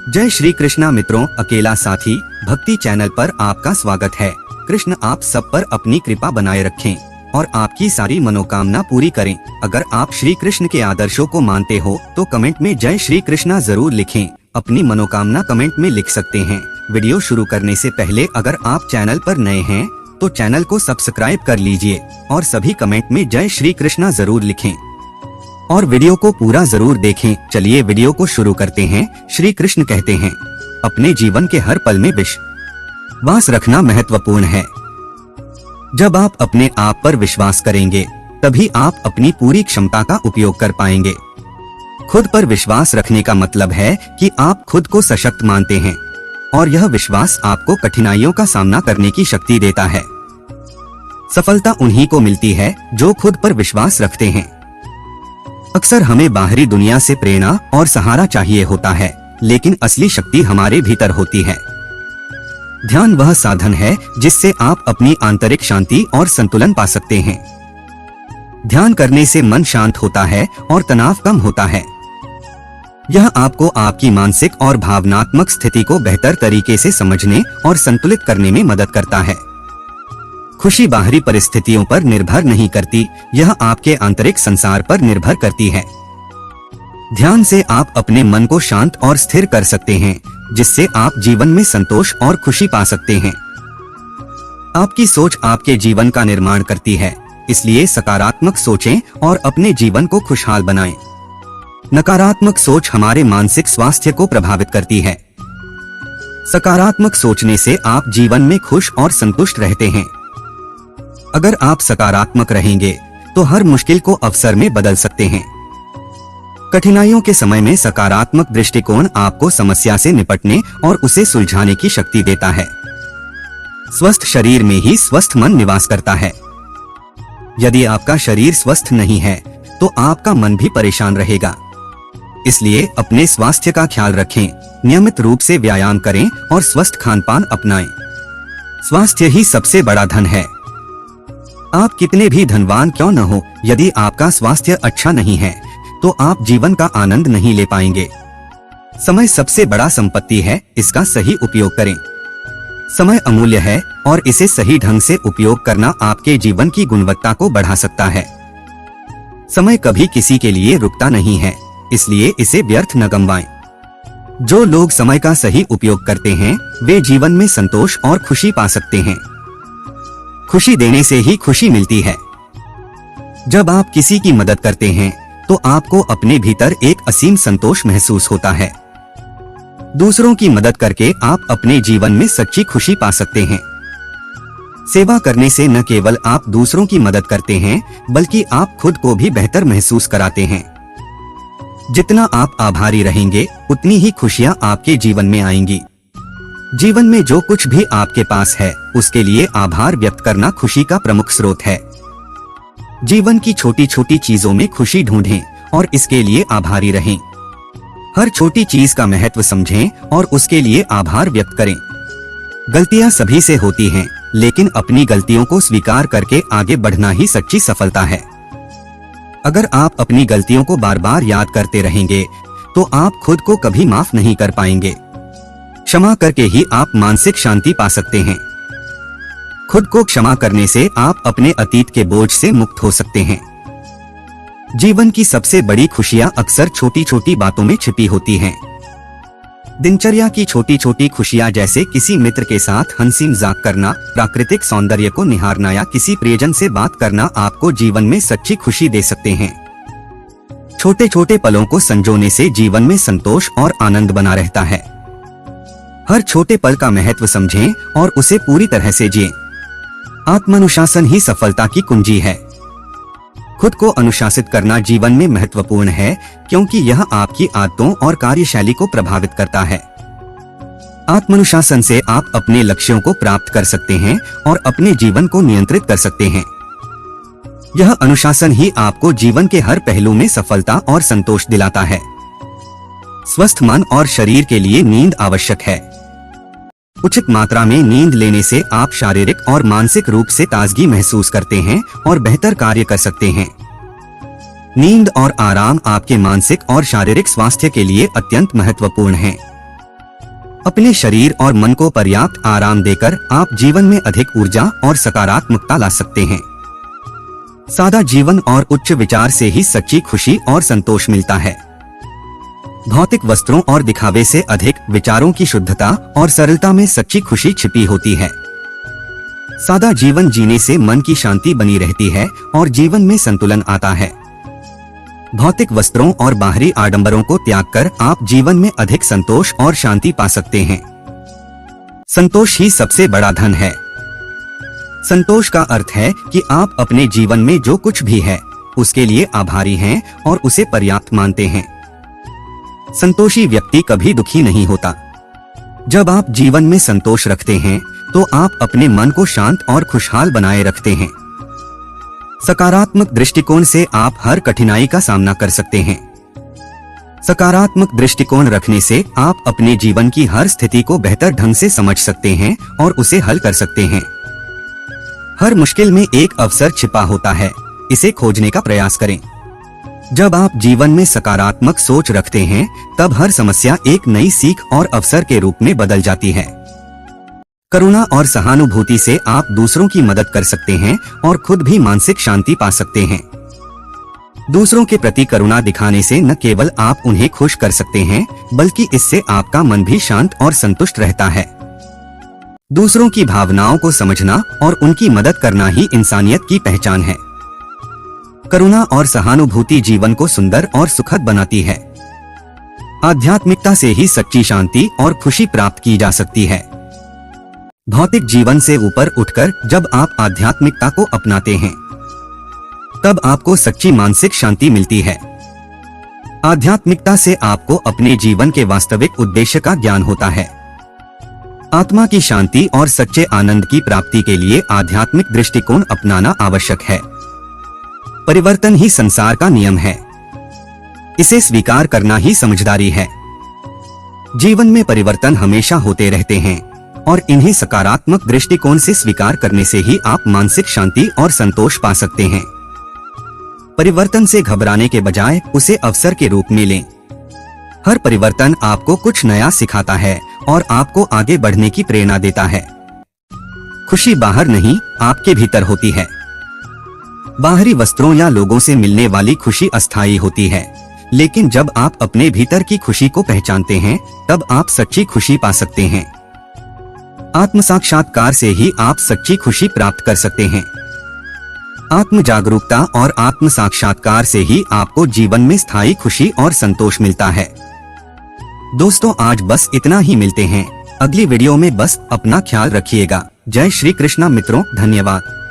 जय श्री कृष्णा मित्रों, अकेला साथी भक्ति चैनल पर आपका स्वागत है। कृष्ण आप सब पर अपनी कृपा बनाए रखें और आपकी सारी मनोकामना पूरी करें। अगर आप श्री कृष्ण के आदर्शों को मानते हो तो कमेंट में जय श्री कृष्णा जरूर लिखें। अपनी मनोकामना कमेंट में लिख सकते हैं। वीडियो शुरू करने से पहले अगर आप चैनल पर नए हैं तो चैनल को सब्सक्राइब कर लीजिए और सभी कमेंट में जय श्री कृष्णा जरूर लिखें और वीडियो को पूरा जरूर देखें। चलिए वीडियो को शुरू करते हैं। श्री कृष्ण कहते हैं, अपने जीवन के हर पल में विश्वास रखना महत्वपूर्ण है। जब आप अपने आप पर विश्वास करेंगे तभी आप अपनी पूरी क्षमता का उपयोग कर पाएंगे। खुद पर विश्वास रखने का मतलब है कि आप खुद को सशक्त मानते हैं और यह विश्वास आपको कठिनाइयों का सामना करने की शक्ति देता है। सफलता उन्हीं को मिलती है जो खुद पर विश्वास रखते हैं। अक्सर हमें बाहरी दुनिया से प्रेरणा और सहारा चाहिए होता है, लेकिन असली शक्ति हमारे भीतर होती है। ध्यान वह साधन है जिससे आप अपनी आंतरिक शांति और संतुलन पा सकते हैं। ध्यान करने से मन शांत होता है और तनाव कम होता है। यह आपको आपकी मानसिक और भावनात्मक स्थिति को बेहतर तरीके से समझने और संतुलित करने में मदद करता है। खुशी बाहरी परिस्थितियों पर निर्भर नहीं करती, यह आपके आंतरिक संसार पर निर्भर करती है। ध्यान से आप अपने मन को शांत और स्थिर कर सकते हैं, जिससे आप जीवन में संतोष और खुशी पा सकते हैं। आपकी सोच आपके जीवन का निर्माण करती है, इसलिए सकारात्मक सोचें और अपने जीवन को खुशहाल बनाएं। नकारात्मक सोच हमारे मानसिक स्वास्थ्य को प्रभावित करती है। सकारात्मक सोचने से आप जीवन में खुश और संतुष्ट रहते हैं। अगर आप सकारात्मक रहेंगे तो हर मुश्किल को अवसर में बदल सकते हैं। कठिनाइयों के समय में सकारात्मक दृष्टिकोण आपको समस्या से निपटने और उसे सुलझाने की शक्ति देता है। स्वस्थ शरीर में ही स्वस्थ मन निवास करता है। यदि आपका शरीर स्वस्थ नहीं है तो आपका मन भी परेशान रहेगा। इसलिए अपने स्वास्थ्य का ख्याल रखें, नियमित रूप से व्यायाम करें और स्वस्थ खानपान अपनाएं। स्वास्थ्य ही सबसे बड़ा धन है। आप कितने भी धनवान क्यों न हो, यदि आपका स्वास्थ्य अच्छा नहीं है तो आप जीवन का आनंद नहीं ले पाएंगे। समय सबसे बड़ा संपत्ति है, इसका सही उपयोग करें। समय अमूल्य है और इसे सही ढंग से उपयोग करना आपके जीवन की गुणवत्ता को बढ़ा सकता है। समय कभी किसी के लिए रुकता नहीं है, इसलिए इसे व्यर्थ न गंवाएं। जो लोग समय का सही उपयोग करते हैं वे जीवन में संतोष और खुशी पा सकते हैं। खुशी देने से ही खुशी मिलती है। जब आप किसी की मदद करते हैं तो आपको अपने भीतर एक असीम संतोष महसूस होता है। दूसरों की मदद करके आप अपने जीवन में सच्ची खुशी पा सकते हैं। सेवा करने से न केवल आप दूसरों की मदद करते हैं बल्कि आप खुद को भी बेहतर महसूस कराते हैं। जितना आप आभारी रहेंगे उतनी ही खुशियां आपके जीवन में आएंगी। जीवन में जो कुछ भी आपके पास है उसके लिए आभार व्यक्त करना खुशी का प्रमुख स्रोत है। जीवन की छोटी छोटी चीजों में खुशी ढूंढें और इसके लिए आभारी रहें। हर छोटी चीज का महत्व समझें और उसके लिए आभार व्यक्त करें। गलतियां सभी से होती हैं, लेकिन अपनी गलतियों को स्वीकार करके आगे बढ़ना ही सच्ची सफलता है। अगर आप अपनी गलतियों को बार बार याद करते रहेंगे तो आप खुद को कभी माफ नहीं कर पाएंगे। क्षमा करके ही आप मानसिक शांति पा सकते हैं। खुद को क्षमा करने से आप अपने अतीत के बोझ से मुक्त हो सकते हैं। जीवन की सबसे बड़ी खुशियां अक्सर छोटी छोटी बातों में छिपी होती हैं। दिनचर्या की छोटी छोटी खुशियां जैसे किसी मित्र के साथ हंसी मजाक करना, प्राकृतिक सौंदर्य को निहारना या किसी प्रियजन से बात करना आपको जीवन में सच्ची खुशी दे सकते हैं। छोटे छोटे पलों को संजोने से जीवन में संतोष और आनंद बना रहता है। हर छोटे पल का महत्व समझें और उसे पूरी तरह से जिएं। आत्मानुशासन ही सफलता की कुंजी है। खुद को अनुशासित करना जीवन में महत्वपूर्ण है क्योंकि यह आपकी आदतों और कार्यशैली को प्रभावित करता है। आत्मानुशासन से आप अपने लक्ष्यों को प्राप्त कर सकते हैं और अपने जीवन को नियंत्रित कर सकते हैं। यह अनुशासन ही आपको जीवन के हर पहलू में सफलता और संतोष दिलाता है। स्वस्थ मन और शरीर के लिए नींद आवश्यक है। उचित मात्रा में नींद लेने से आप शारीरिक और मानसिक रूप से ताजगी महसूस करते हैं और बेहतर कार्य कर सकते हैं। नींद और आराम आपके मानसिक और शारीरिक स्वास्थ्य के लिए अत्यंत महत्वपूर्ण है। अपने शरीर और मन को पर्याप्त आराम देकर आप जीवन में अधिक ऊर्जा और सकारात्मकता ला सकते हैं। सादा जीवन और उच्च विचार से ही सच्ची खुशी और संतोष मिलता है। भौतिक वस्त्रों और दिखावे से अधिक विचारों की शुद्धता और सरलता में सच्ची खुशी छिपी होती है। सादा जीवन जीने से मन की शांति बनी रहती है और जीवन में संतुलन आता है। भौतिक वस्त्रों और बाहरी आडंबरों को त्याग कर आप जीवन में अधिक संतोष और शांति पा सकते हैं। संतोष ही सबसे बड़ा धन है। संतोष का अर्थ है कि आप अपने जीवन में जो कुछ भी है उसके लिए आभारी हैं और उसे पर्याप्त मानते हैं। संतोषी व्यक्ति कभी दुखी नहीं होता। जब आप जीवन में संतोष रखते हैं तो आप अपने मन को शांत और खुशहाल बनाए रखते हैं। सकारात्मक दृष्टिकोण से आप हर कठिनाई का सामना कर सकते हैं। सकारात्मक दृष्टिकोण रखने से आप अपने जीवन की हर स्थिति को बेहतर ढंग से समझ सकते हैं और उसे हल कर सकते हैं। हर मुश्किल में एक अवसर छिपा होता है, इसे खोजने का प्रयास करें। जब आप जीवन में सकारात्मक सोच रखते हैं तब हर समस्या एक नई सीख और अवसर के रूप में बदल जाती है। करुणा और सहानुभूति से आप दूसरों की मदद कर सकते हैं और खुद भी मानसिक शांति पा सकते हैं। दूसरों के प्रति करुणा दिखाने से न केवल आप उन्हें खुश कर सकते हैं बल्कि इससे आपका मन भी शांत और संतुष्ट रहता है। दूसरों की भावनाओं को समझना और उनकी मदद करना ही इंसानियत की पहचान है। करुणा और सहानुभूति जीवन को सुंदर और सुखद बनाती है। आध्यात्मिकता से ही सच्ची शांति और खुशी प्राप्त की जा सकती है। भौतिक जीवन से ऊपर उठकर जब आप आध्यात्मिकता को अपनाते हैं तब आपको सच्ची मानसिक शांति मिलती है। आध्यात्मिकता से आपको अपने जीवन के वास्तविक उद्देश्य का ज्ञान होता है। आत्मा की शांति और सच्चे आनंद की प्राप्ति के लिए आध्यात्मिक दृष्टिकोण अपनाना आवश्यक है। परिवर्तन ही संसार का नियम है, इसे स्वीकार करना ही समझदारी है। जीवन में परिवर्तन हमेशा होते रहते हैं और इन्हें सकारात्मक दृष्टिकोण से स्वीकार करने से ही आप मानसिक शांति और संतोष पा सकते हैं। परिवर्तन से घबराने के बजाय उसे अवसर के रूप में लें। हर परिवर्तन आपको कुछ नया सिखाता है और आपको आगे बढ़ने की प्रेरणा देता है। खुशी बाहर नहीं, आपके भीतर होती है। बाहरी वस्त्रों या लोगों से मिलने वाली खुशी अस्थायी होती है, लेकिन जब आप अपने भीतर की खुशी को पहचानते हैं तब आप सच्ची खुशी पा सकते हैं। आत्म साक्षात्कार से ही आप सच्ची खुशी प्राप्त कर सकते हैं। आत्म जागरूकता और आत्म साक्षात्कार से ही आपको जीवन में स्थायी खुशी और संतोष मिलता है। दोस्तों, आज बस इतना ही। मिलते हैं अगली वीडियो में। बस अपना ख्याल रखिएगा। जय श्री कृष्णा मित्रों, धन्यवाद।